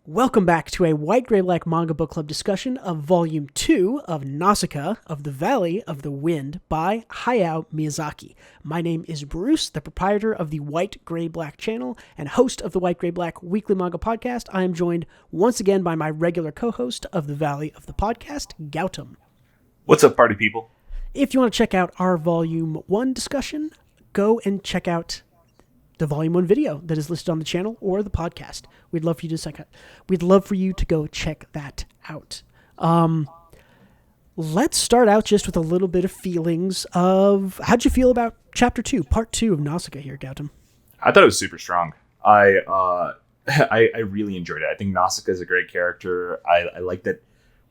Welcome back to a White Gray Black Manga Book Club discussion of Volume 2 of Nausicaä of the Valley of the Wind by Hayao Miyazaki. My name is Bruce, the proprietor of the White Gray Black channel and host of the White Gray Black weekly manga podcast. I am joined once again by my regular co-host of the Valley of the podcast, Gautam. What's up, party people? If you want to check out our Volume 1 discussion, go and check out the Volume 1 video that is listed on the channel or the podcast. We'd love for you to check out. We'd love for you to go check that out. Let's start out just with a little bit of feelings of how'd you feel about Chapter 2, Part 2 of Nausicaä here, Gautam? I thought it was super strong. I really enjoyed it. I think Nausicaä is a great character. I like that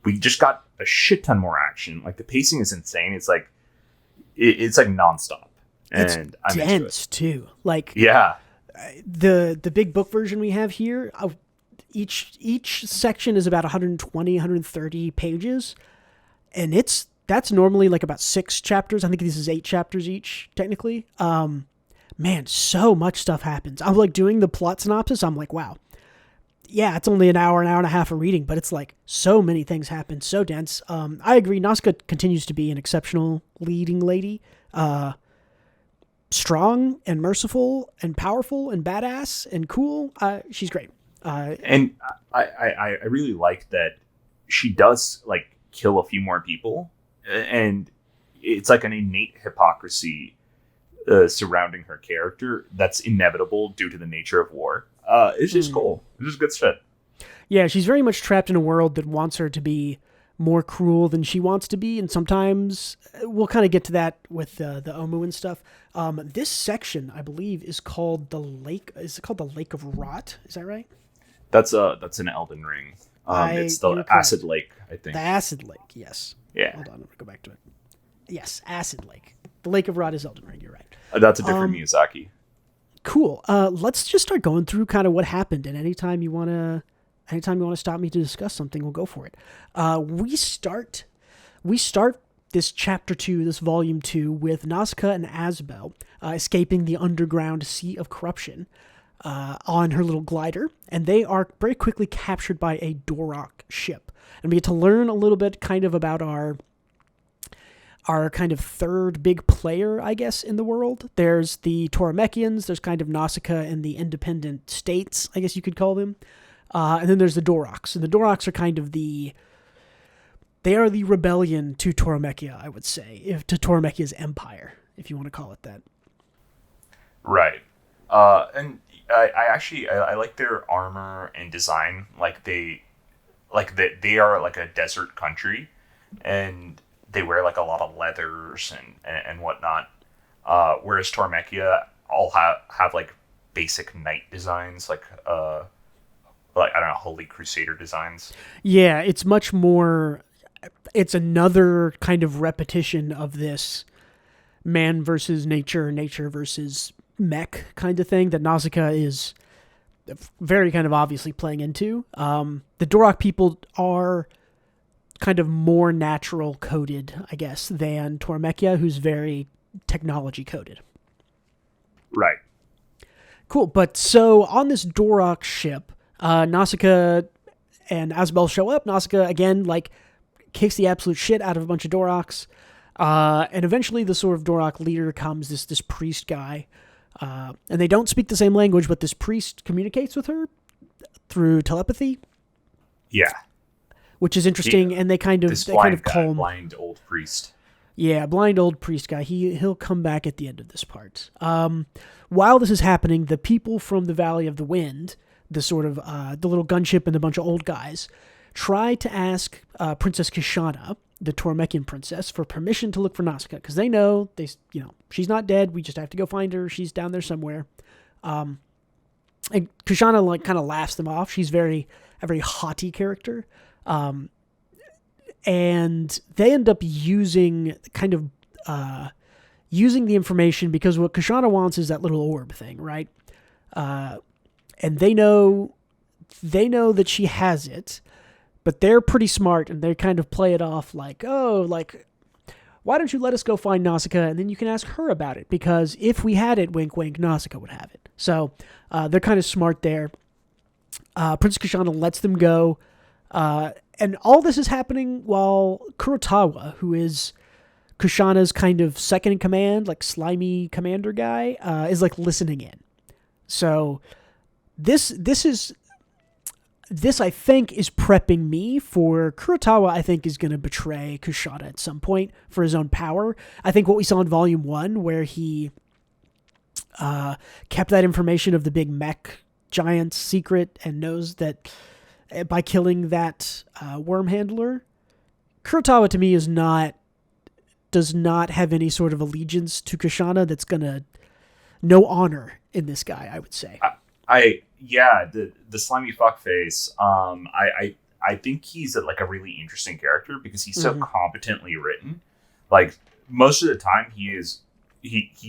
we just got a shit ton more action. Like the pacing is insane. It's like nonstop. And it's dense too. Like yeah, the big book version we have here, each section is about 120, 130 pages, and that's normally like about 6 chapters. I think this is 8 chapters each, technically. Man, so much stuff happens. I'm like doing the plot synopsis. I'm like, wow. Yeah, it's only an hour and a half of reading, but it's like so many things happen, so dense. I agree. Nausicaä continues to be an exceptional leading lady. Strong and merciful and powerful and badass and cool. She's great. And I really like that she does like kill a few more people, and it's like an innate hypocrisy surrounding her character that's inevitable due to the nature of war. It's just cool. It's just good shit. Yeah, she's very much trapped in a world that wants her to be more cruel than she wants to be, and sometimes we'll kind of get to that with the Omu and stuff. This section, I believe, is called the Lake. Is it called the Lake of Rot? Is that right? That's an Elden Ring. It's the Acid Lake, I think. The Acid Lake, yes. Yeah. Hold on, I'm gonna go back to it. Yes, Acid Lake. The Lake of Rot is Elden Ring. You're right. That's a different Miyazaki. Cool. Let's just start going through kind of what happened, and anytime you want to stop me to discuss something, we'll go for it. We start this chapter 2, this volume 2, with Nausicaä and Asbel escaping the underground sea of corruption on her little glider, and they are very quickly captured by a Dorok ship. And we get to learn a little bit kind of about our kind of third big player, I guess, in the world. There's the Toromechians, there's kind of Nausicaä and the independent states, I guess you could call them. And then there's the Doroks. And the Doroks are kind of they are the rebellion to Toromechiä, I would say, to Toromechia's empire, if you want to call it that. Right. And I like their armor and design. They are like a desert country, and they wear like a lot of leathers and whatnot. Whereas Toromechiä all have like basic knight designs, like I don't know, Holy Crusader designs. Yeah, it's much more. It's another kind of repetition of this man versus nature versus mech kind of thing that Nausicaä is very kind of obviously playing into. The Dorok people are kind of more natural coded, I guess, than Toromechiä, who's very technology coded. Right. Cool. But so on this Dorok ship, Nausicaä and Asbel show up. Nausicaä, again, like, kicks the absolute shit out of a bunch of Doroks. And eventually the sort of Dorok leader comes, this priest guy. And they don't speak the same language, but this priest communicates with her through telepathy. Yeah. Which is interesting, and they kind of call him blind old priest. Yeah, blind old priest guy. He'll come back at the end of this part. While this is happening, the people from the Valley of the Wind, the sort of the little gunship and a bunch of old guys, try to ask Princess Kishana, the Toromechian princess, for permission to look for Nausicaä, because they know she's not dead. We just have to go find her. She's down there somewhere. And Kishana like kind of laughs them off. She's a very haughty character. And they end up using the information, because what Kishana wants is that little orb thing, right? And they know that she has it, but they're pretty smart, and they kind of play it off like, why don't you let us go find Nausicaä, and then you can ask her about it, because if we had it, wink, wink, Nausicaä would have it. So they're kind of smart there. Princess Kushana lets them go. And all this is happening while Kurotawa, who is Kushana's kind of second in command, like slimy commander guy, is like listening in. So this I think is prepping me for Kurotawa. I think is going to betray Kushana at some point for his own power. I think what we saw in Volume 1, where he kept that information of the big mech giant secret and knows that by killing that worm handler, Kurotawa to me does not have any sort of allegiance to Kushana. That's gonna no honor in this guy, I would say. The slimy fuckface. I think he's a really interesting character because he's so competently written. Like most of the time, he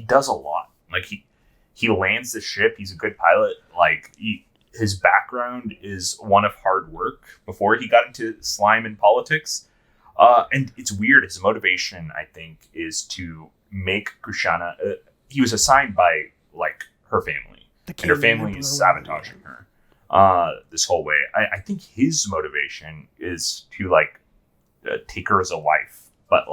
does a lot. Like he lands the ship. He's a good pilot. Like his background is one of hard work before he got into slime and politics. And it's weird. His motivation, I think, is to make Kushana. He was assigned by her family, and her family is sabotaging her this whole way. I think his motivation is to take her as a wife, but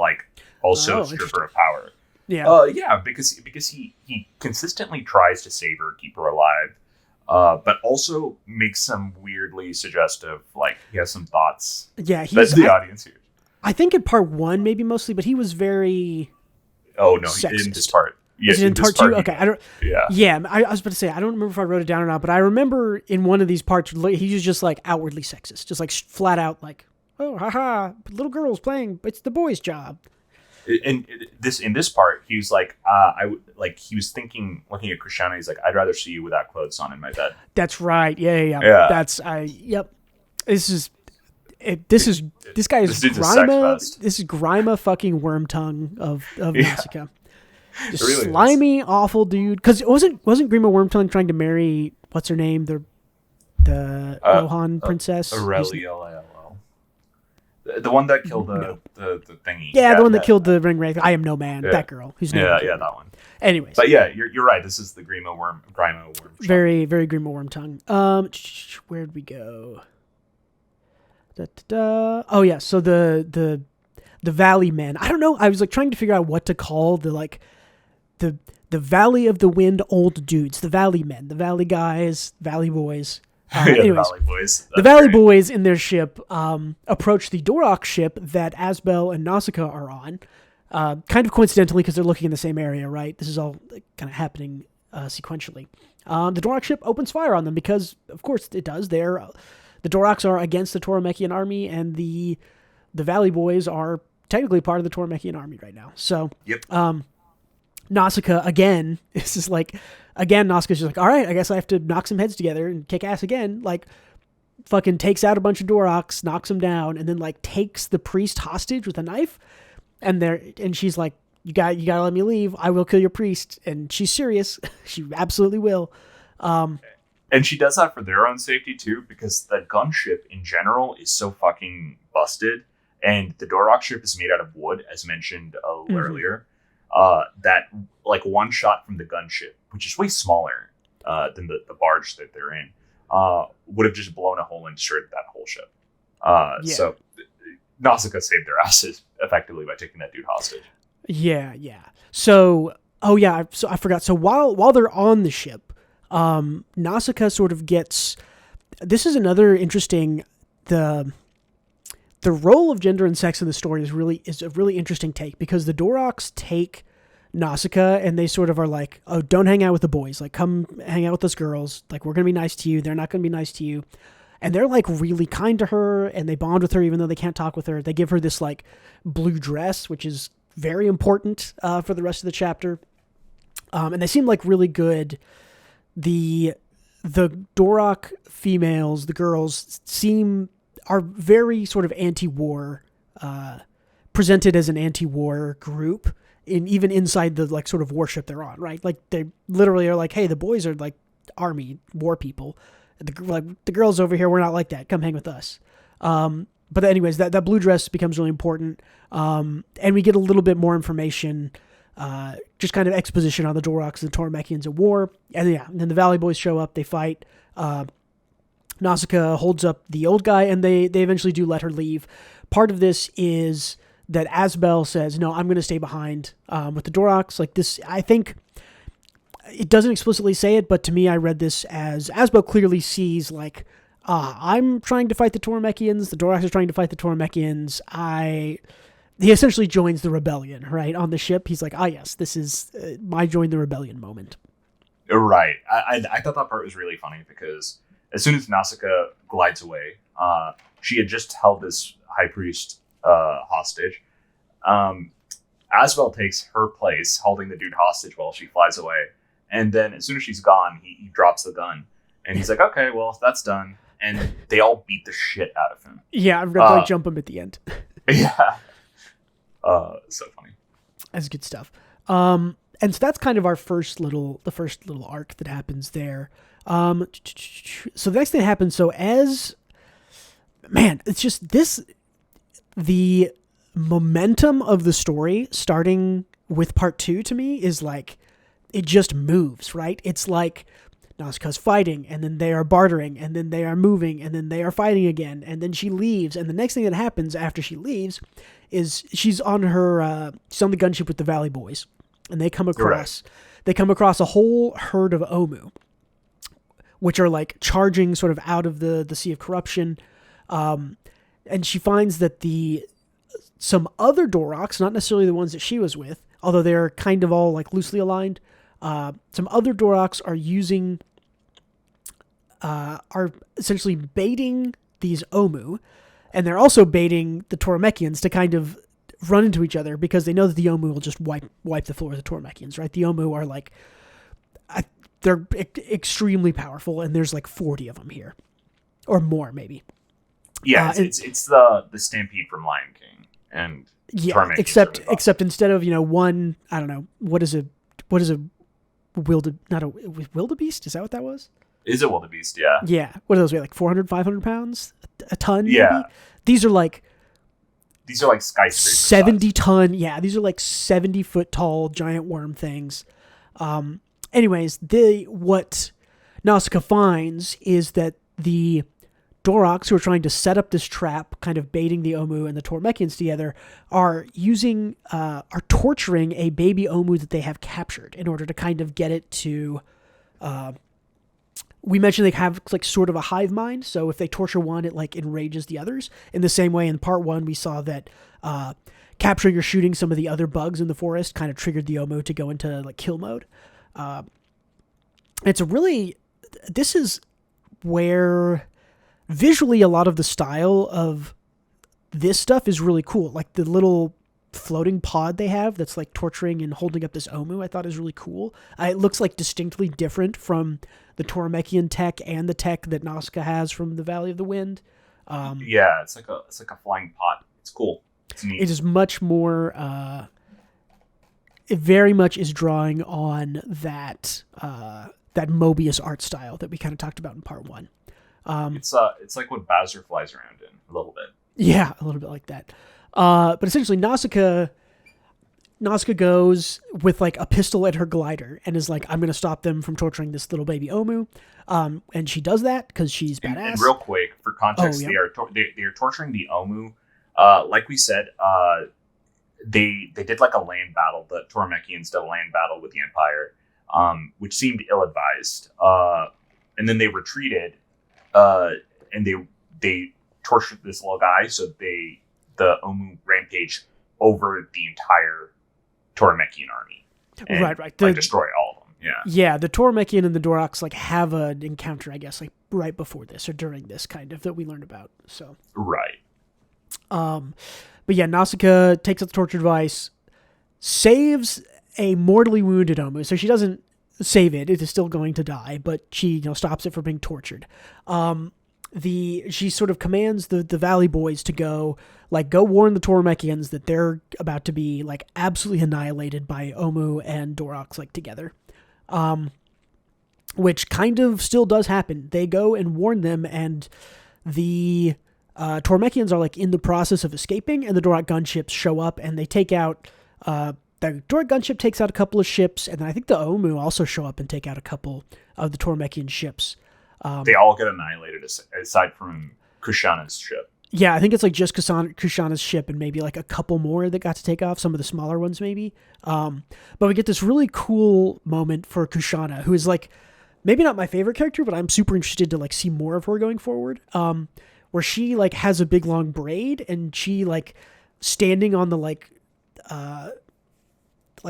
also strip her of power. Yeah. Because he consistently tries to save her, keep her alive, but also makes some weirdly suggestive. He has some thoughts. Yeah, that's the audience here. I think in part 1, maybe mostly, but he was very. Oh no, sexist. in this part. Yeah, is it in part 2? Okay, I don't. Yeah. Yeah, I was about to say I don't remember if I wrote it down or not, but I remember in one of these parts he was just outwardly sexist, just flat out oh haha, little girls playing, it's the boys' job. In this part, he was he was thinking, looking at Kushana, he's I'd rather see you without clothes on in my bed. That's right. Yeah. Yep. This guy is Grima. This is Grima fucking worm tongue of Nausicaä. Just really slimy, awful dude. Because wasn't Grima Wormtongue trying to marry what's her name, the Rohan princess? Aurelia. The one that killed the thingy. Yeah, the one that killed the ring wraith. I am no man. Yeah. That girl. Who's that one. Anyways, but yeah, you're right. This is the Grima worm. Very, very Grima Wormtongue. Where'd we go? Oh yeah. So the Valley Men. I don't know. I was trying to figure out what to call the Valley of the Wind old dudes. The Valley Men. The Valley guys. Valley boys. Anyways, the Valley Boys. The Valley Boys in their ship approach the Dorok ship that Asbel and Nausicaä are on. Kind of coincidentally, because they're looking in the same area, right? This is all kind of happening sequentially. The Dorok ship opens fire on them because, of course, it does. The Doroks are against the Toromechian army, and the Valley Boys are technically part of the Toromechian army right now. So, yep. Nausicaä, again, this is Nausicaä's just all right, I guess I have to knock some heads together and kick ass again. Fucking takes out a bunch of Doroks, knocks them down, and then takes the priest hostage with a knife. And she's like, you gotta let me leave. I will kill your priest. And she's serious. She absolutely will. And she does that for their own safety too, because the gunship in general is so fucking busted, and the Dorok ship is made out of wood, as mentioned a little earlier. That one shot from the gunship, which is way smaller than the barge that they're in, would have just blown a hole and destroyed that whole ship. So Nausicaä saved their asses effectively by taking that dude hostage. Yeah. So, so I forgot. So while they're on the ship, Nausicaä sort of gets. This is another interesting. The role of gender and sex in the story is a really interesting take, because the Doroks take Nausicaä and they sort of are oh, don't hang out with the boys. Come hang out with us girls. We're going to be nice to you. They're not going to be nice to you. And they're really kind to her, and they bond with her even though they can't talk with her. They give her this blue dress, which is very important for the rest of the chapter. And they seem really good. The Dorok females, the girls, are very sort of anti-war, presented as an anti-war group, even inside the sort of warship they're on, right? They literally are hey, the boys are army war people. The girls over here, we're not like that. Come hang with us. But anyways, that blue dress becomes really important, and we get a little bit more information, just kind of exposition on the Doroks and the Toromechians at war, and then the Valley Boys show up. They fight. Nausicaa holds up the old guy, and they eventually do let her leave. Part of this is that Asbel says, no, I'm going to stay behind with the Doroks. Like this, I think it doesn't explicitly say it, but to me, I read this as Asbel clearly sees like, I'm trying to fight the Tormekians. The Doroks are trying to fight the Tormekians. He essentially joins the rebellion, right? On the ship, he's like, yes, this is my join the rebellion moment. Right. I thought that part was really funny because as soon as Nausicaa glides away, she had just held this high priest hostage. Asbel takes her place, holding the dude hostage while she flies away. And then as soon as she's gone, he drops the gun. And he's like, okay, well, that's done. And they all beat the shit out of him. Yeah, I'm going to jump him at the end. Yeah. So funny. That's good stuff. And so that's kind of the first little arc that happens there. So the next thing that happens, it's just the momentum of the story starting with part 2 to me is like, it just moves, right? It's like Nausicaa's fighting, and then they are bartering, and then they are moving, and then they are fighting again, and then she leaves, and the next thing that happens after she leaves is she's on the gunship with the Valley Boys, and they come across a whole herd of Omu, which are like charging sort of out of the Sea of Corruption, and she finds that some other Doroks, not necessarily the ones that she was with, although they're kind of all like loosely aligned, some other Doroks are essentially baiting these Omu, and they're also baiting the Tormekians to kind of run into each other because they know that the Omu will just wipe the floor of the Tormekians, right? The Omu are like, they're extremely powerful, and there's like 40 of them here, or more maybe. Yeah, it's the stampede from Lion King, and yeah, except instead of one, I don't know, what is a wildebeest? Is that what that was? Is a wildebeest? Yeah. Yeah. What are those? Like 400, 500 pounds, a ton? Yeah. Maybe? These are like skyscrapers. 70 ton. Yeah. These are like 70-foot tall giant worm things. Anyways, what Nausicaa finds is that the Doroks who are trying to set up this trap, kind of baiting the Omu and the Tormekians together, are torturing a baby Omu that they have captured in order to kind of get it to, we mentioned they have like sort of a hive mind. So if they torture one, it like enrages the others. In the same way, in part 1, we saw that capturing or shooting some of the other bugs in the forest kind of triggered the Omu to go into like kill mode. This is where visually a lot of the style of this stuff is really cool. Like the little floating pod they have that's like torturing and holding up this Omu, I thought is really cool. It looks like distinctly different from the Tormekian tech and the tech that Nausicaa has from the Valley of the Wind. Yeah, it's like a flying pod. It's cool. It's neat. It is much more. It very much is drawing on that Mobius art style that we kind of talked about in part 1. It's like what Bowser flies around in a little bit. Yeah, a little bit like that. But essentially, Nausicaa goes with like a pistol at her glider and is like, I'm going to stop them from torturing this little baby Omu. And she does that because she's badass. And real quick, for context, they are torturing the Omu. Like we said, they did like a land battle. The Tormekians did a land battle with the Empire, which seemed ill-advised. And then they retreated, and they tortured this little guy. So the Omu rampage over the entire Tormekian army. And, right. Destroy all of them. Yeah. Yeah, the Tormekian and the Doroks like have an encounter, I guess, like right before this or during this kind of that we learned about. So right. But yeah, Nausicaa takes up the torture device, saves a mortally wounded Omu. So she doesn't save it; it is still going to die, but she stops it from being tortured. She sort of commands the Valley Boys to go warn the Tormekians that they're about to be like absolutely annihilated by Omu and Doroks like together. Which kind of still does happen. They go and warn them, and the Tormekians are like in the process of escaping, and the Dorok gunships show up, and they take out. The Dorok gunship takes out a couple of ships, and then I think the Omu also show up and take out a couple of the Tormekian ships. They all get annihilated aside from Kushana's ship. Yeah, I think it's like just Kushana's ship and maybe like a couple more that got to take off, some of the smaller ones maybe. But we get this really cool moment for Kushana, who is like maybe not my favorite character, but I'm super interested to like see more of her going forward. Where she like has a big long braid and she like standing on the like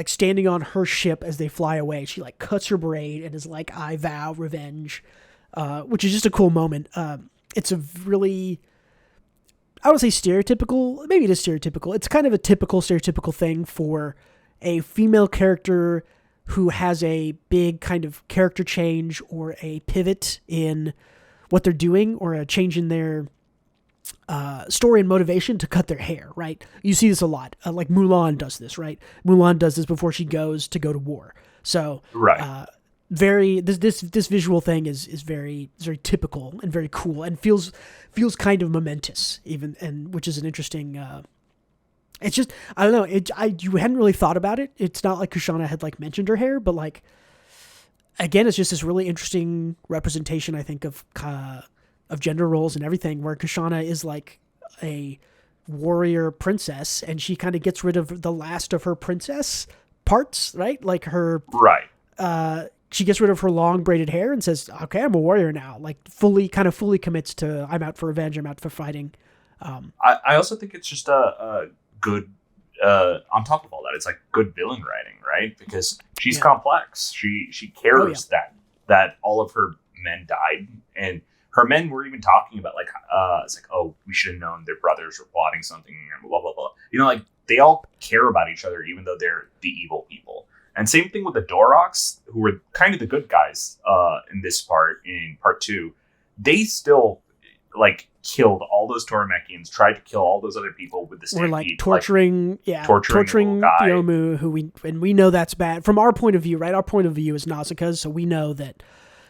standing on her ship as they fly away. She like cuts her braid and is like, I vow revenge, which is just a cool moment. It's a really, I would say stereotypical, maybe it is stereotypical. It's kind of a typical stereotypical thing for a female character who has a big kind of character change or a pivot in what they're doing or a change in their story and motivation to cut their hair, right? You see this a lot. Like Mulan does this, right? Mulan does this before she goes to war. So, right. This visual thing is very typical and very cool and feels kind of momentous even, and which is an interesting. It's just I don't know. You hadn't really thought about it. It's not like Kushana had like mentioned her hair, but like again, it's just this really interesting representation I think of gender roles and everything, where Kushana is like a warrior princess and she kind of gets rid of the last of her princess parts, right? Like her right. She gets rid of her long braided hair and says, okay, I'm a warrior now. Like fully commits to, I'm out for revenge. I'm out for fighting. I also think it's just a good, on top of all that, it's like good villain writing, right? Because she's complex. She cares that all of her men died, and her men were even talking about like, it's like, oh, we should have known their brothers were plotting something and blah, blah, blah. You know, like they all care about each other, even though they're the evil people. And same thing with the Doroks, who were kind of the good guys in this part, in part 2. They still like killed all those Tormekians, tried to kill all those other people with the stampede. We're like torturing Yomu, who we know that's bad from our point of view, right? Our point of view is Nausicaä's, so we know that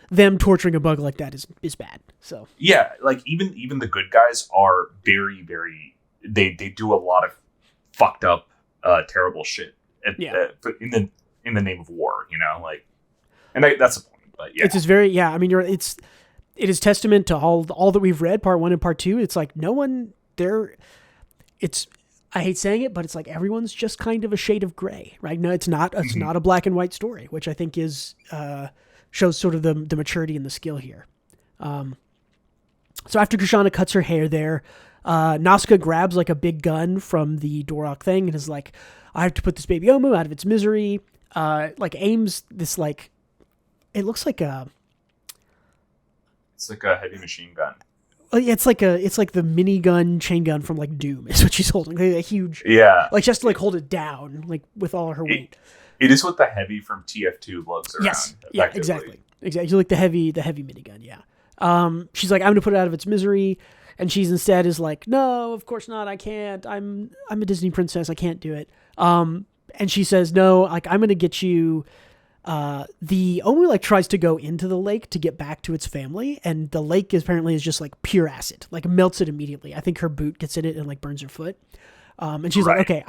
them torturing a bug like that is bad. So yeah, like even the good guys are very, very. They do a lot of fucked up, terrible shit. In the name of war, you know, like, and that's the point. But yeah, it's just very I mean, it is testament to all that we've read, part 1 and part 2. It's like no one there. It's I hate saying it, but it's like everyone's just kind of a shade of gray, right? No, it's not not a black and white story, which I think is shows sort of the maturity and the skill here. So after Kushana cuts her hair there, Nausicaä grabs like a big gun from the Dorok thing and is like, I have to put this baby Omu out of its misery. Like aims this like, it looks like a. It's like a heavy machine gun. It's like the minigun chain gun from like Doom is what she's holding. Like a huge. Yeah. Like just to like hold it down like with all her weight. It is what the heavy from TF2 looks around. Yes. Yeah. Exactly. Like the heavy minigun. Yeah. She's like, I'm gonna put it out of its misery, and she's instead is like, no, of course not. I can't. I'm a Disney princess. I can't do it. And she says, no, like, I'm going to get you, the Omu like tries to go into the lake to get back to its family. And the lake apparently is just like pure acid, like melts it immediately. I think her boot gets in it and like burns her foot. And she's like, okay,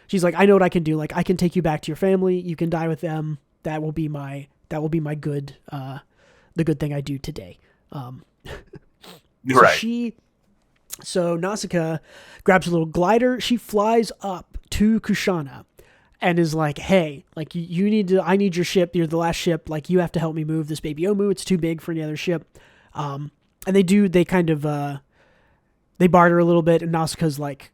she's like, I know what I can do. Like I can take you back to your family. You can die with them. That will be my good, the good thing I do today. Right. So Nausicaä grabs a little glider. She flies up to Kushana and is like, hey, like I need your ship. You're the last ship. Like you have to help me move this baby Omu. It's too big for any other ship. And they kind of, they barter a little bit, and Nausicaa's like,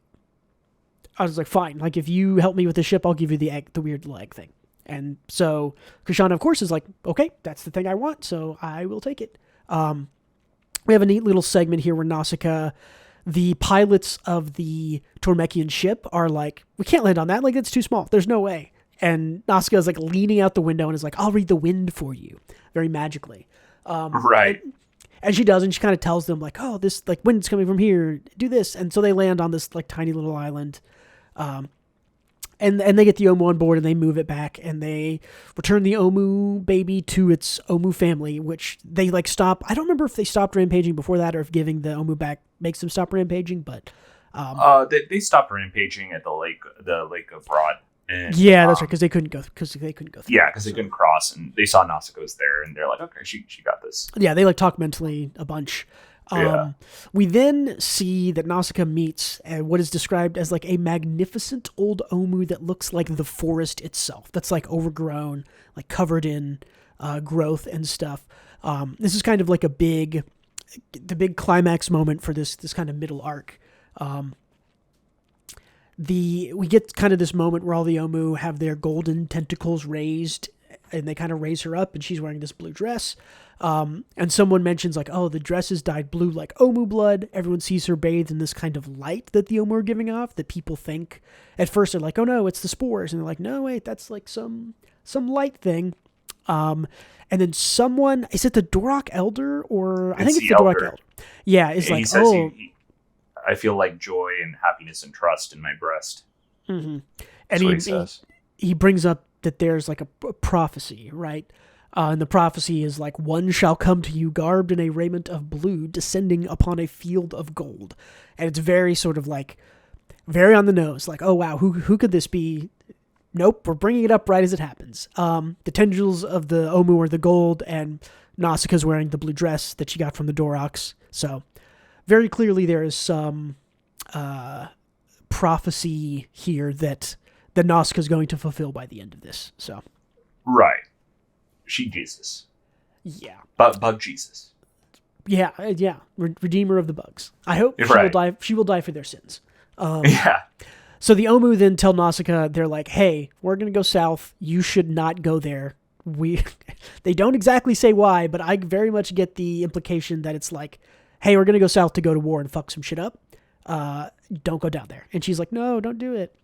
I was like, fine. Like if you help me with the ship, I'll give you the weird leg thing. And so Kushana, of course, is like, okay, that's the thing I want. So I will take it. We have a neat little segment here where Nausicaä, the pilots of the Tormekian ship are like, we can't land on that. Like, it's too small. There's no way. And Nausicaä is like leaning out the window and is like, I'll read the wind for you very magically. Right. And she does. And she kind of tells them like, oh, this like wind's coming from here. Do this. And so they land on this like tiny little island. And they get the Omu on board and they move it back and they return the Omu baby to its Omu family, which they like stop. I don't remember if they stopped rampaging before that or if giving the Omu back makes them stop rampaging, but they stopped rampaging at the lake of Rod. And Yeah, that's right, because they couldn't go. Because they couldn't go through. yeah, because they couldn't cross, and they saw Nausicaa was there, and they're like, okay, she got this. Yeah, they like talk mentally a bunch. Yeah. We then see that Nausicaa meets what is described as like a magnificent old Omu that looks like the forest itself. That's like overgrown, like covered in growth and stuff. This is kind of like the big climax moment for this kind of middle arc. We get kind of this moment where all the Omu have their golden tentacles raised, and they kind of raise her up, and she's wearing this blue dress. And someone mentions like, oh, the dress is dyed blue like Omu blood. Everyone sees her bathed in this kind of light that the Omu are giving off that people think at first they're like, oh no, it's the spores. And they're like, no, wait, that's like some light thing. And then someone, is it the Dorok Elder or I think it's the Dorok Elder. Yeah. It's like, says I feel like joy and happiness and trust in my breast. Mm-hmm. And he brings up that there's like a prophecy, right? And the prophecy is like, one shall come to you garbed in a raiment of blue, descending upon a field of gold. And it's very sort of like, very on the nose. Like, oh, wow, who could this be? Nope, we're bringing it up right as it happens. The tendrils of the Omu are the gold, and Nausicaa's wearing the blue dress that she got from the Doroks. So very clearly there is some prophecy here that Nausicaa's going to fulfill by the end of this. So right. She Jesus. Yeah. Bug Jesus. Yeah. Redeemer of the bugs. I hope she will die. She will die for their sins. Yeah. So the Omu then tell Nausicaa, they're like, hey, we're going to go south. You should not go there. They don't exactly say why, but I very much get the implication that it's like, hey, we're going to go south to go to war and fuck some shit up. Don't go down there. And she's like, no, don't do it.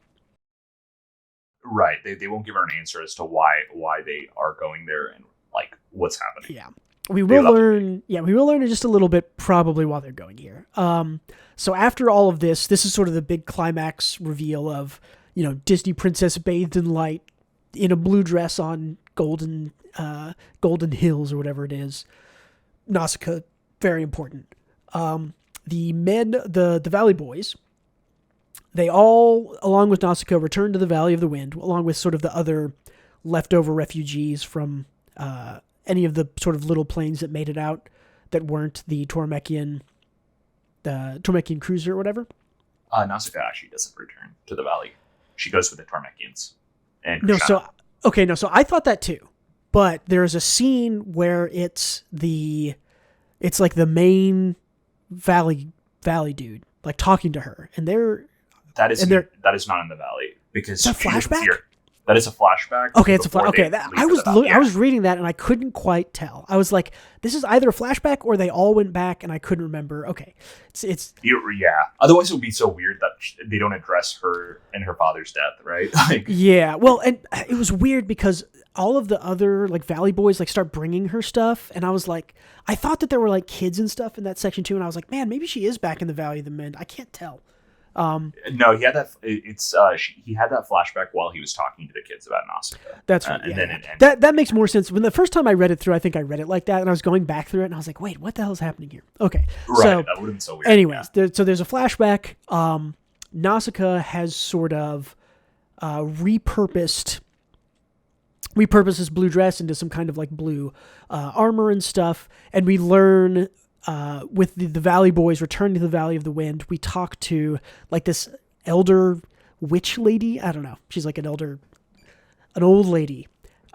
Right. They won't give her an answer as to why they are going there and like what's happening. Yeah. We will learn in just a little bit probably while they're going here. So after all of this is sort of the big climax reveal of, Disney princess bathed in light in a blue dress on golden hills or whatever it is. Nausicaa, very important. The men, the Valley Boys, they all, along with Nausicaa, return to the Valley of the Wind, along with sort of the other leftover refugees from any of the sort of little planes that made it out that weren't the Tormekian cruiser or whatever. Nausicaa actually doesn't return to the valley. She goes with the Tormekians. So I thought that too. But there's a scene where it's like the main valley dude, like talking to her, and that is not in the valley because it's a flashback. That is a flashback. Okay, it's a flashback. Okay, I was reading that and I couldn't quite tell. I was like, this is either a flashback or they all went back, and I couldn't remember. Okay, it's yeah. Otherwise, it would be so weird that they don't address her and her father's death, right? Like, yeah. Well, and it was weird because all of the other like Valley Boys like start bringing her stuff, and I was like, I thought that there were like kids and stuff in that section too, and I was like, man, maybe she is back in the Valley of the Wind. I can't tell. No, he had that. He had that flashback while he was talking to the kids about Nausicaa. That's right. And then it ended. That makes more sense. When the first time I read it through, I think I read it like that, and I was going back through it, and I was like, wait, what the hell is happening here? Okay, right. So, that would have been so weird. Anyways, so there's a flashback. Nausicaa has sort of repurposed this blue dress into some kind of like blue armor and stuff, and we learn. With the Valley Boys returning to the Valley of the Wind, we talk to like this elder witch lady. I don't know. She's like an old lady.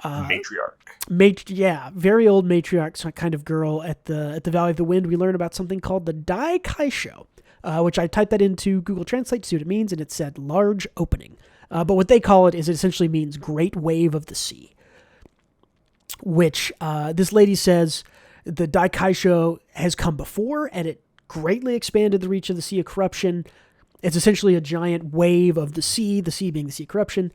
Matriarch. Very old matriarch kind of girl at the Valley of the Wind. We learn about something called the Dai Kaisho, which I typed that into Google Translate to see what it means, and it said large opening. But what they call it is it essentially means great wave of the sea, which this lady says the Dai Kaisho has come before, and it greatly expanded the reach of the Sea of Corruption. It's essentially a giant wave of the sea being the Sea of Corruption.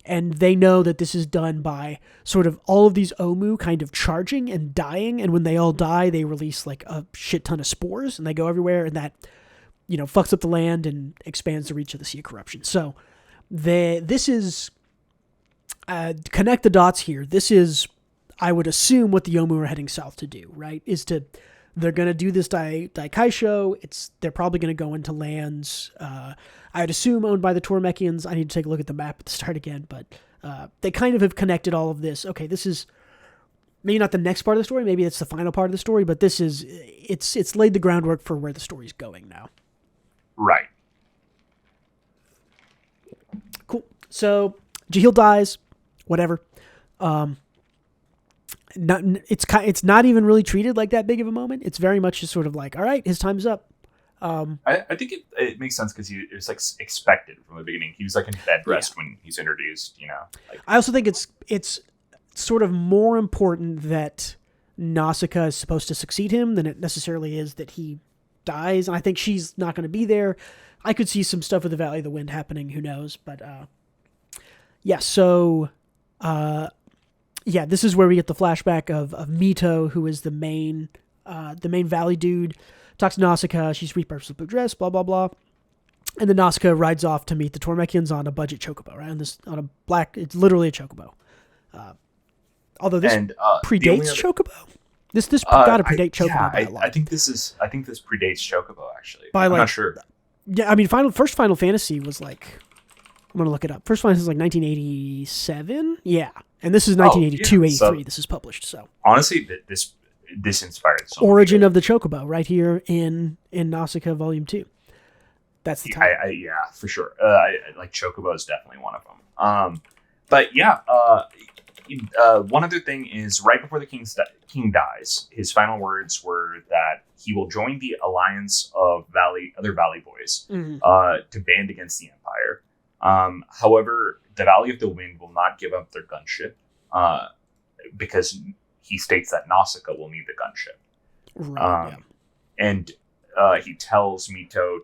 And they know that this is done by sort of all of these Omu kind of charging and dying, and when they all die, they release like a shit ton of spores, and they go everywhere, and that, fucks up the land and expands the reach of the Sea of Corruption. So this is, connect the dots here, this is, I would assume, what the Omu are heading south to do, right? Is to they're gonna do this Daikai show. They're probably gonna go into lands. I'd assume owned by the Tormekians. I need to take a look at the map at the start again, but they kind of have connected all of this. Okay, this is maybe not the next part of the story. Maybe it's the final part of the story, but it's laid the groundwork for where the story's going now. Right. Cool. So Jahil dies. Whatever. It's not even really treated like that big of a moment. It's very much just sort of like, all right, his time's up. I think it makes sense because it was like expected from the beginning. He was like in bed rest when he's introduced, Like, I also think it's sort of more important that Nausicaä is supposed to succeed him than it necessarily is that he dies. And I think she's not going to be there. I could see some stuff with the Valley of the Wind happening. Who knows? But yeah. So this is where we get the flashback of Mito, who is the main Valley dude. Talks to Nausicaä. She's repurposed the blue dress. Blah blah blah. And then Nausicaä rides off to meet the Tormekians on a budget chocobo, right? On a black. It's literally a chocobo. Although this predates chocobo. This got to predate chocobo by a lot. I think this predates chocobo actually. I'm not sure. Yeah, I mean, first Final Fantasy was like, I'm gonna look it up. First Final Fantasy was like 1987. Yeah, and this is 1982, 83. So, this is published. So honestly, this inspired so Origin of the Chocobo right here in Nausicaä Volume 2. That's the title. Yeah, for sure. Like Chocobo is definitely one of them. But yeah, one other thing is right before the king dies, his final words were that he will join the alliance of other Valley boys to band against the Empire. However, the Valley of the Wind will not give up their gunship because he states that Nausicaä will need the gunship. Right. And he tells Mito,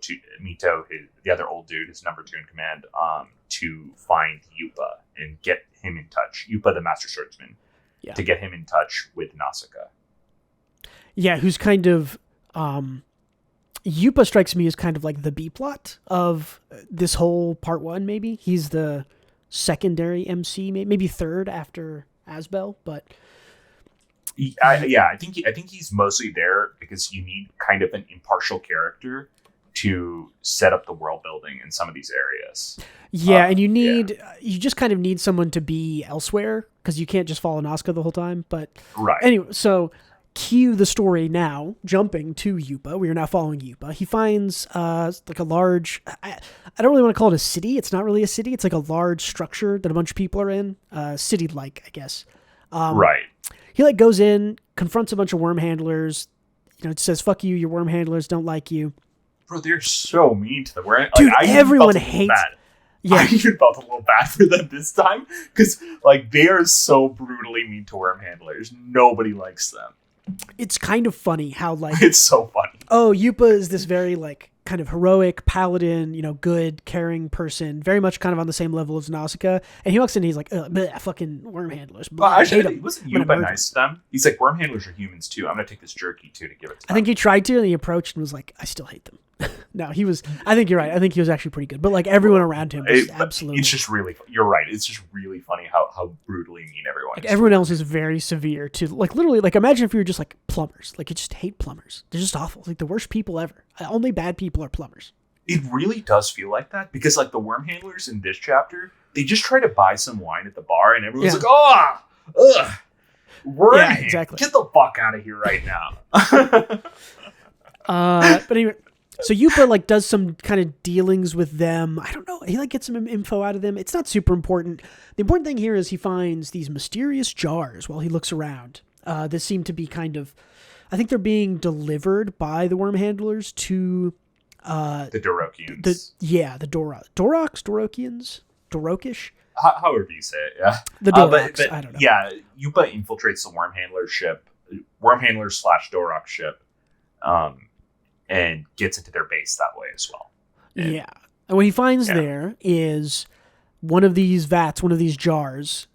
the other old dude, his number 2 in command, to find Yupa and get him in touch. Yupa, the Master Swordsman, to get him in touch with Nausicaä. Yeah, who's kind of... Yupa strikes me as kind of like the B-plot of this whole part 1, maybe. He's the secondary MC, maybe third after Asbel, but... I think he's mostly there because you need kind of an impartial character to set up the world building in some of these areas. Yeah, and you just kind of need someone to be elsewhere because you can't just follow Nausicaä the whole time. But anyway, so cue the story now, jumping to Yupa. We are now following Yupa. He finds like a large, I don't really want to call it a city. It's not really a city. It's like a large structure that a bunch of people are in. City-like, I guess. Right. He like goes in, confronts a bunch of worm handlers. It says, "Fuck you, your worm handlers don't like you." Bro, they're so mean to them. Dude, everyone hates. Yeah, I even felt a little bad for them this time because like they are so brutally mean to worm handlers. Nobody likes them. It's kind of funny how like it's so funny. Oh, Yupa is this very like kind of heroic paladin, good, caring person, very much kind of on the same level as Nausicaä. And he walks in and he's like, fucking worm handlers. Well, actually, wasn't Yupa nice to them? He's like, worm handlers are humans too. I'm going to take this jerky too to give it to them. I think he tried to, and he approached and was like, I still hate them. No, I think you're right. I think he was actually pretty good. But like everyone around him was absolutely. It's just really, you're right. It's just really funny how brutally mean everyone is. Everyone else is very severe to like literally like imagine if you were just like plumbers. Like you just hate plumbers. They're just awful. Like the worst people ever. Only bad people are plumbers. It really does feel like that because like the worm handlers in this chapter, they just try to buy some wine at the bar and everyone's like, worm hand. Exactly. Get the fuck out of here right now. But anyway, so Yupa like does some kind of dealings with them. I don't know. He like gets some info out of them. It's not super important. The important thing here is he finds these mysterious jars while he looks around. That seem to be kind of, I think they're being delivered by the worm handlers to the Dorokians. The Dorokians, Dorokish. However you say it, yeah. The Doroks, but I don't know. Yeah, Yupa infiltrates the worm handler ship, worm handler / Dorok ship, and gets into their base that way as well. And what he finds there is one of these vats, one of these jars,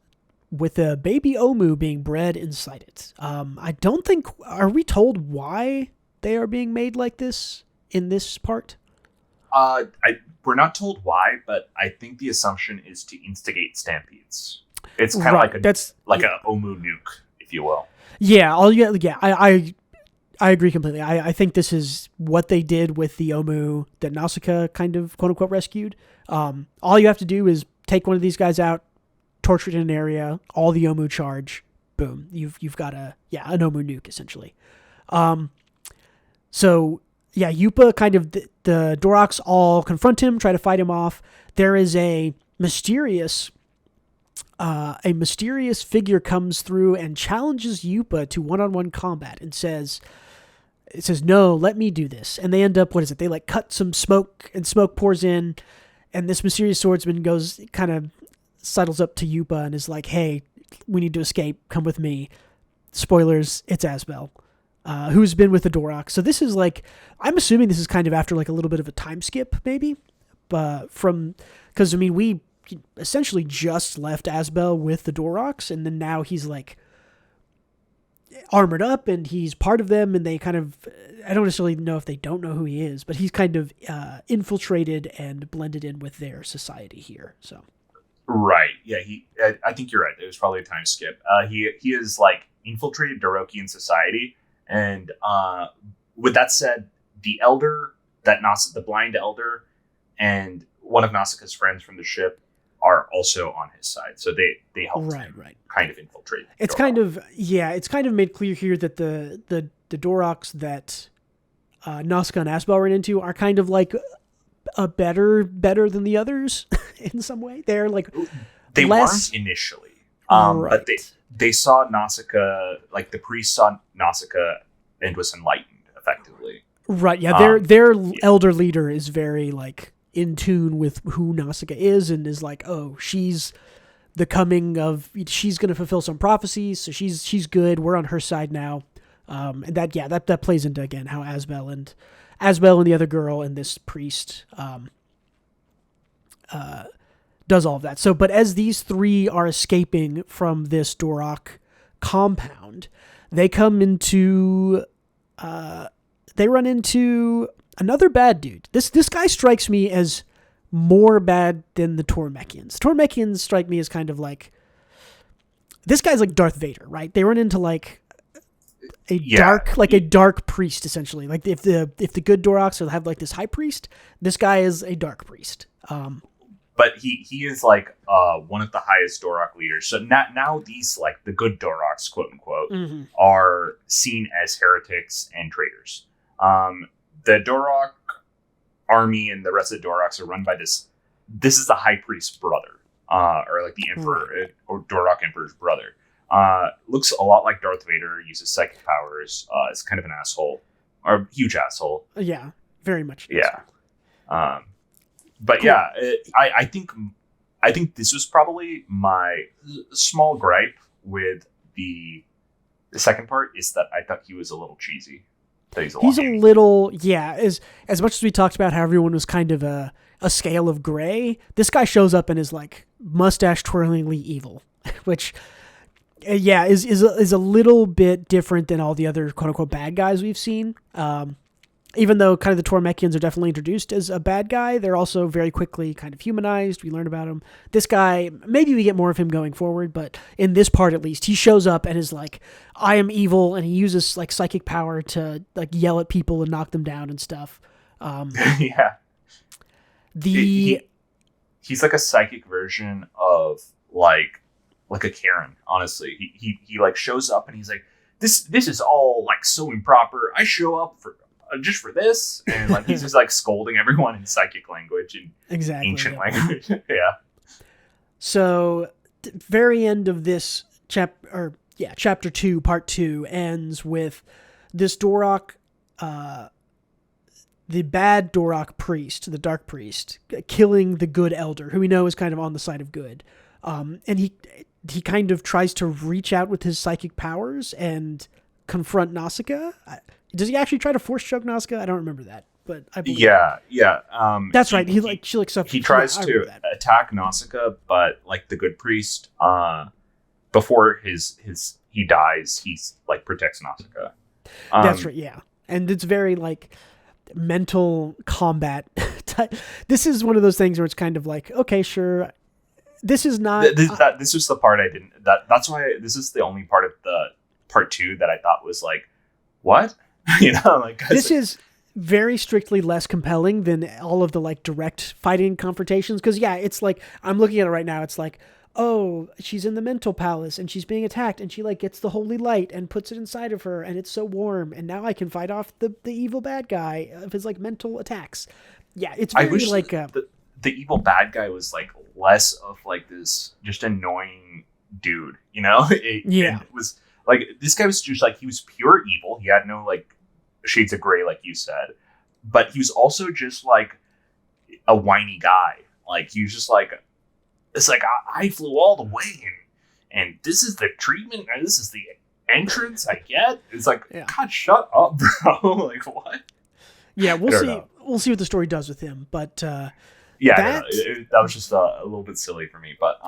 with a baby Omu being bred inside it. I don't think, are we told why they are being made like this in this part? We're not told why, but I think the assumption is to instigate stampedes. It's kind of like a Omu nuke, if you will. Yeah, I agree completely. I think this is what they did with the Omu that Nausicaä kind of quote unquote rescued. All you have to do is take one of these guys out, torture it in an area, all the Omu charge, boom, you've got an Omu nuke essentially. So yeah, Yupa kind of the Doroks all confront him, try to fight him off. There is a mysterious figure comes through and challenges Yupa to one-on-one combat and says, no, let me do this. And they end up, they like cut some smoke and smoke pours in, and this mysterious swordsman goes, kind of sidles up to Yupa and is like, hey, we need to escape, come with me. Spoilers, it's Asbel, who's been with the Dorok. So this is like, I'm assuming this is kind of after like a little bit of a time skip maybe, because I mean, we essentially just left Asbel with the Doroks, and then now he's like armored up and he's part of them, and they kind of, I don't necessarily know if they don't know who he is, but he's kind of infiltrated and blended in with their society here. So right, yeah, I think you're right. There's probably a time skip. He is like infiltrated Dorokian society, and with that said, the elder, the blind elder, and one of Nausicaa's friends from the ship are also on his side, so they helped him kind of infiltrate. It's kind of made clear here that the Doroks that Nausicaa and Asbel ran into are kind of like a better than the others in some way. They're like they weren't initially, but they saw Nausicaa, like the priest saw Nausicaa and was enlightened effectively. Right. Yeah. Their elder leader is very like in tune with who Nausicaa is, and is like, oh, she's the coming of, she's going to fulfill some prophecies, so she's good. We're on her side now. And that plays into, again, how Asbel and the other girl and this priest does all of that. So, but as these three are escaping from this Dorok compound, they come into they run into another bad dude. This guy strikes me as more bad than the Tormekians. Tormekians strike me as kind of like, this guy's like Darth Vader, right? They run into like a dark priest essentially. Like if the good Doroks will have like this high priest, this guy is a dark priest. But he is like one of the highest Dorok leaders. So now these like the good Doroks, quote unquote, are seen as heretics and traitors. The Dorok army and the rest of the Doroks are run by this is the high priest's brother, or like the emperor, or Dorok emperor's brother. Looks a lot like Darth Vader, uses psychic powers, is kind of an asshole, or a huge asshole. Yeah, very much. Yeah. But cool. Yeah, I think this was probably my small gripe with the second part, is that I thought he was a little cheesy. He's a little, as much as we talked about how everyone was kind of a scale of gray, this guy shows up and is like mustache twirlingly evil, which is a little bit different than all the other quote unquote bad guys we've seen. Even though kind of the Tormekians are definitely introduced as a bad guy, they're also very quickly kind of humanized. We learn about him. This guy, maybe we get more of him going forward, but in this part at least, he shows up and is like, I am evil, and he uses like psychic power to like yell at people and knock them down and stuff. Yeah. He's like a psychic version of like a Karen, honestly. He like shows up and he's like, this is all like so improper. I show up for just for this, and like he's just like scolding everyone in psychic language and ancient language. Yeah. So very end of this chapter 2, part 2 ends with this Dorok, the bad Dorok priest, the dark priest, killing the good elder, who we know is kind of on the side of good. And he kind of tries to reach out with his psychic powers and confront Nausicaa. Does he actually try to force choke Nausicaa? I don't remember that, but I believe. Yeah. That's right. He tries to attack Nausicaa, but like the good priest, before he dies, he like protects Nausicaa. That's right. Yeah, and it's very like mental combat. This is one of those things where it's kind of like, okay, sure. This is not. This was the part I didn't. That's why this is the only part of the part 2 that I thought was like, what? Like this is very strictly less compelling than all of the like direct fighting confrontations. Because yeah, it's like I'm looking at it right now. It's like, oh, she's in the mental palace and she's being attacked, and she like gets the holy light and puts it inside of her, and it's so warm, and now I can fight off the evil bad guy of his like mental attacks. Yeah, it's very I wish like the evil bad guy was like less of like this just annoying dude, it was like this guy was just like he was pure evil. He had no like shades of gray, like you said, but he was also just like a whiny guy. Like he was just like, it's like I flew all the way and this is the treatment and this is the entrance I get. It's like, God, shut up, bro. Like what? Yeah, we'll see. We'll see what the story does with him, but that was just a little bit silly for me. But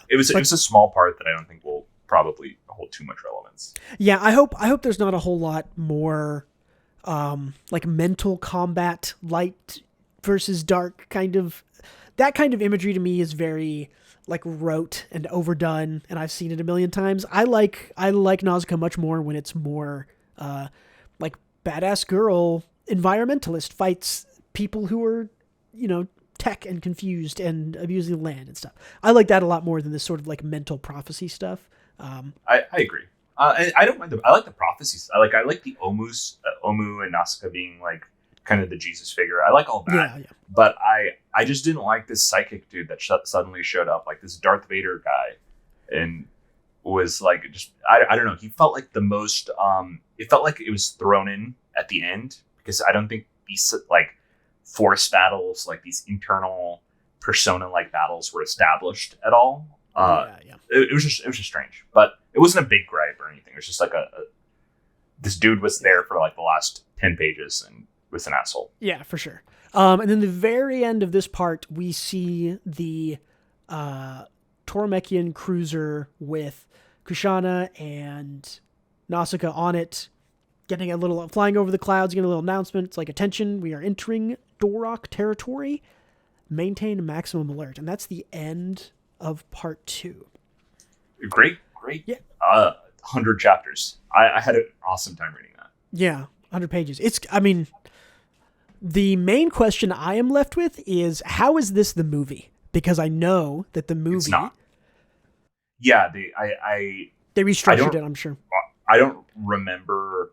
it was a small part that I don't think will probably hold too much relevance. Yeah, I hope there's not a whole lot more like mental combat, light versus dark kind of. That kind of imagery to me is very like rote and overdone, and I've seen it a million times. I like Nausicaä much more when it's more like badass girl environmentalist fights people who are, tech and confused and abusing the land and stuff. I like that a lot more than this sort of like mental prophecy stuff. I agree. I don't mind I like the prophecies. I like the Omu and Nausicaä being like kind of the Jesus figure. I like all that. Yeah. But I just didn't like this psychic dude that suddenly showed up, like this Darth Vader guy, and was like just I don't know. He felt like the most. It felt like it was thrown in at the end because I don't think these like force battles, like these internal persona like battles, were established at all. It was just strange, but it wasn't a big gripe or anything. It was just like this dude was there for like the last 10 pages and was an asshole. Yeah, for sure. And then the very end of this part, we see the Tormekian cruiser with Kushana and Nausicaä on it, getting a little flying over the clouds, getting a little announcement. It's like, attention, we are entering Dorok territory. Maintain maximum alert, and that's the end of part 2. Great. Yeah. 100 chapters. I had an awesome time reading that. Yeah, 100 pages. The main question I am left with is, how is this the movie? Because I know that the movie... It's not. Yeah, they restructured it, I'm sure. I don't remember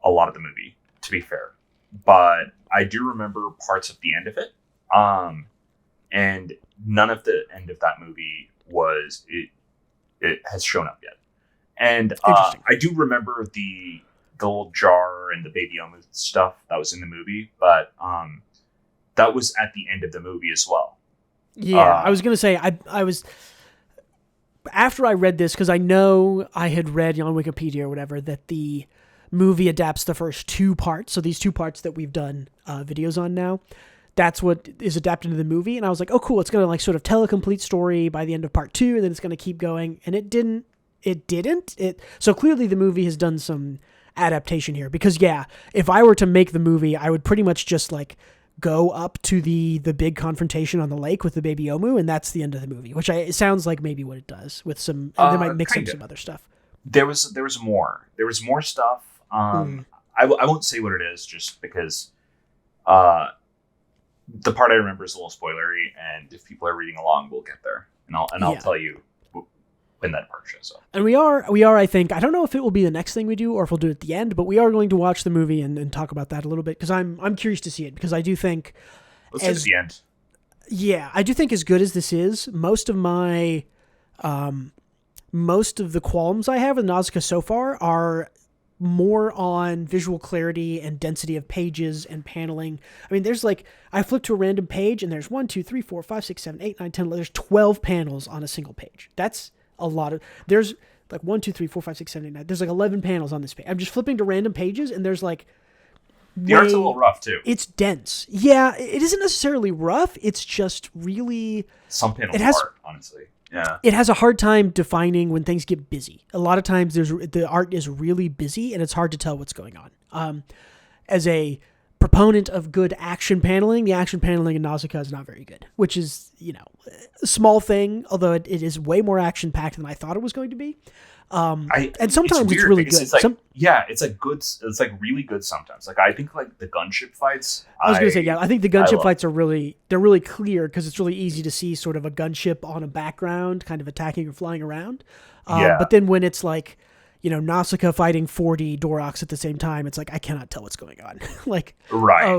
a lot of the movie, to be fair. But I do remember parts of the end of it. And none of the end of that movie it has shown up yet. And I do remember the little jar and the baby Omu stuff that was in the movie, but that was at the end of the movie as well. Yeah, I was gonna say I was after I read this, because I know I had read on Wikipedia or whatever that the movie adapts the first 2 parts. So these 2 parts that we've done videos on now, that's what is adapted into the movie. And I was like, oh, cool. It's going to like sort of tell a complete story by the end of part 2, and then it's going to keep going. And it didn't. So clearly the movie has done some adaptation here, because yeah, if I were to make the movie, I would pretty much just like go up to the big confrontation on the lake with the baby Omu, and that's the end of the movie, which it sounds like maybe what it does with some, they might mix up some other stuff. There was more stuff. I won't say what it is, just because the part I remember is a little spoilery, and if people are reading along, we'll get there, and I'll tell you when that part shows up. And we are, I think, I don't know if it will be the next thing we do or if we'll do it at the end, but we are going to watch the movie and talk about that a little bit, because I'm curious to see it, because I do think... Let's do it at the end. Yeah, I do think as good as this is, most of the qualms I have with Nausicaä so far are more on visual clarity and density of pages and paneling. I mean, there's like, I flip to a random page and there's 1, 2, 3, 4, 5, 6, 7, 8, 9, 10, there's 12 panels on a single page. That's a lot of, there's like 1, 2, 3, 4, 5, 6, 7, 8, 9. There's like 11 panels on this page. I'm just flipping to random pages and there's like, the art's a little rough too. It's dense. Yeah, it isn't necessarily rough. It's just really... Some panels are, honestly. Yeah. It has a hard time defining when things get busy. A lot of times the art is really busy and it's hard to tell what's going on. As a proponent of good action paneling, the action paneling in Nausicaä is not very good, which is, a small thing, although it is way more action-packed than I thought it was going to be. And sometimes it's really good. It's like, it's like good. It's like really good sometimes. Like I think like the gunship fights. I was gonna say, I think the gunship fights are they're really clear because it's really easy to see sort of a gunship on a background, kind of attacking or flying around. But then when it's like, Nausicaä fighting 40 Doroks at the same time, it's like I cannot tell what's going on. Like,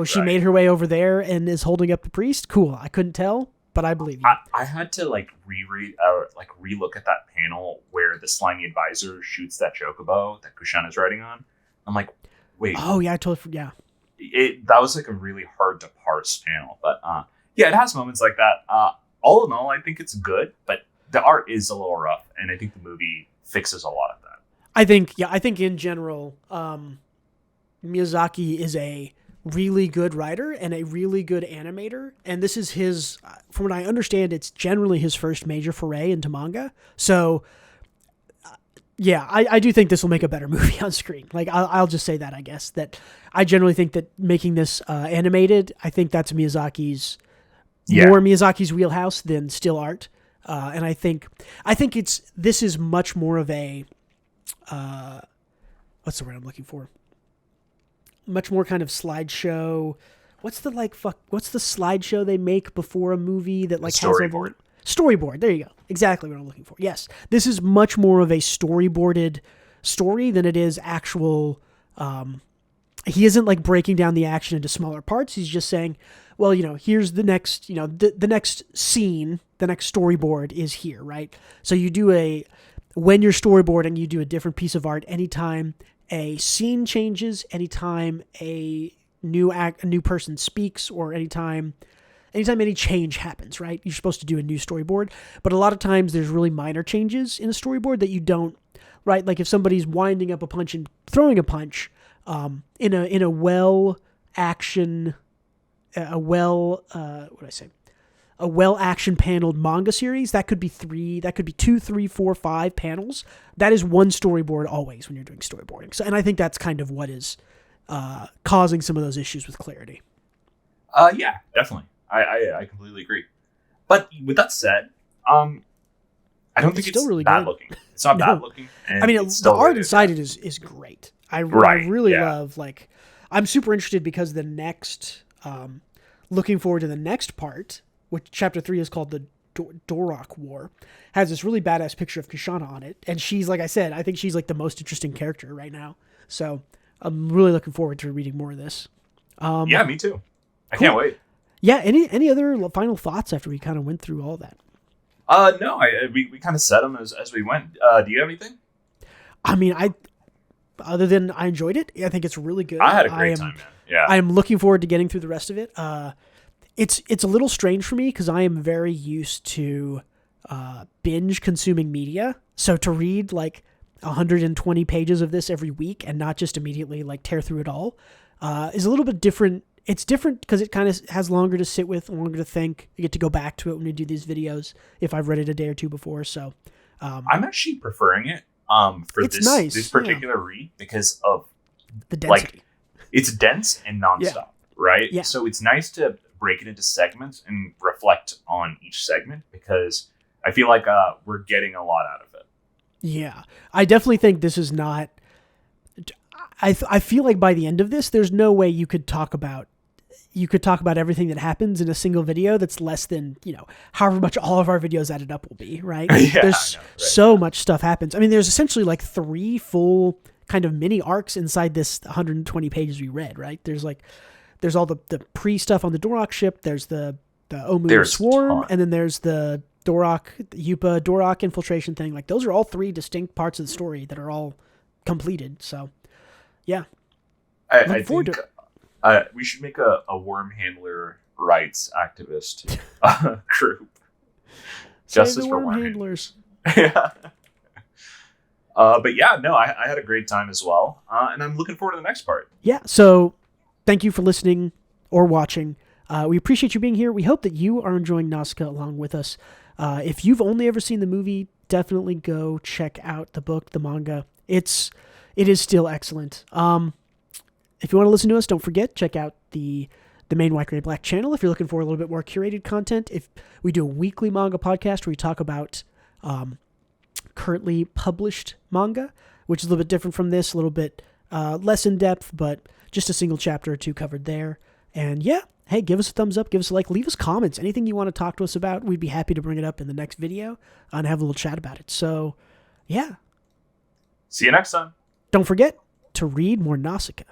she made her way over there and is holding up the priest. Cool, I couldn't tell. But I believe you. I had to like reread or like relook at that panel where the slimy advisor shoots that chocobo that Kushan is riding on. I'm like, wait. Oh yeah, I totally yeah. That was like a really hard to parse panel, but it has moments like that. All in all, I think it's good, but the art is a little rough, and I think the movie fixes a lot of that. I think in general, Miyazaki is a really good writer and a really good animator, and this is his, from what I understand, it's generally his first major foray into manga. So I do think this will make a better movie on screen. Like I'll just say that, I guess, that I generally think that making this animated, I think that's more Miyazaki's wheelhouse than still art. And I think this is much more of a what's the word I'm looking for? Much more kind of slideshow. What's the slideshow they make before a movie that like storyboard? Storyboard. There you go. Exactly what I'm looking for. Yes. This is much more of a storyboarded story than it is actual. He isn't like breaking down the action into smaller parts. He's just saying, well, here's the next, the next scene, the next storyboard is here, right? So you do when you're storyboarding, you do a different piece of art anytime a scene changes, anytime a new person speaks, or anytime any change happens, right? You're supposed to do a new storyboard, but a lot of times there's really minor changes in a storyboard that you don't, right? Like if somebody's winding up a punch and throwing a punch, in a well action paneled manga series, that could be 2, 3, 4, 5 panels. That is one storyboard always when you're doing storyboarding. So, and I think that's kind of what is causing some of those issues with clarity. Yeah, definitely. I completely agree. But with that said, I don't think it's still really bad looking. It's not bad looking. I mean, the art inside it is great. I really love, like, I'm super interested because the next, looking forward to the next part, which chapter 3 is called the Dorok War, has this really badass picture of Kushana on it. And she's, like I said, I think she's like the most interesting character right now. So I'm really looking forward to reading more of this. Yeah, me too. I can't wait. Yeah. Any other final thoughts after we kind of went through all that? No, we kind of said them as we went. Do you have anything? I mean, other than I enjoyed it, I think it's really good. I had a great time, man. Yeah. I am looking forward to getting through the rest of it. It's a little strange for me because I am very used to binge consuming media. So to read like 120 pages of this every week and not just immediately like tear through it all is a little bit different. It's different because it kind of has longer to sit with, longer to think. You get to go back to it when we do these videos if I've read it a day or two before. So I'm actually preferring it for this particular read because of the density. Like, it's dense and nonstop, right? Yeah. So it's nice to break it into segments and reflect on each segment because I feel like we're getting a lot out of it. Yeah, I definitely think this is not. I feel like by the end of this, there's no way you could talk about everything that happens in a single video that's less than, however much all of our videos added up will be, right? There's so much stuff happens. I mean, there's essentially like 3 full kind of mini arcs inside this 120 pages we read, right? There's all the pre-stuff on the Dorok ship, there's the Omu swarm, and then there's the Yupa Dorok infiltration thing. Like those are all 3 distinct parts of the story that are all completed. So yeah. I think we should make a worm handler rights activist group. Justice for worm handlers. Yeah. But yeah, no, I had a great time as well. And I'm looking forward to the next part. Yeah. So thank you for listening or watching. We appreciate you being here. We hope that you are enjoying Nausicaä along with us. If you've only ever seen the movie, definitely go check out the book, the manga. It is still excellent. If you want to listen to us, don't forget, check out the main White Gray Black channel if you're looking for a little bit more curated content. If we do a weekly manga podcast where we talk about currently published manga, which is a little bit different from this, a little bit less in depth, but just a single chapter or two covered there. And yeah, hey, give us a thumbs up, give us a like, leave us comments. Anything you want to talk to us about, we'd be happy to bring it up in the next video and have a little chat about it. So, yeah. See you next time. Don't forget to read more Nausicaä.